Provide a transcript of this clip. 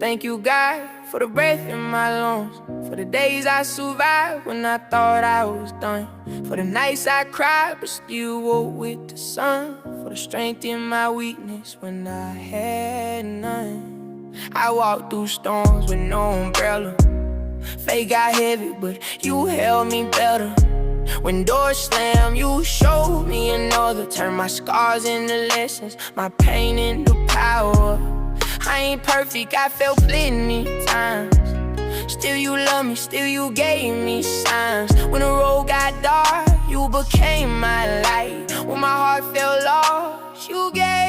Thank you, God, for the breath in my lungs, for the days I survived when I thought I was done, for the nights I cried but still woke with the sun, for the strength in my weakness when I had none. I walked through storms with no umbrella. Fate got heavy, but you held me better. When doors slam, you showed me another. Turn my scars into lessons, my pain into power. I ain't perfect, I felt plenty times. Still you love me, still you gave me signs. When the road got dark, you became my light. When my heart felt lost, you gave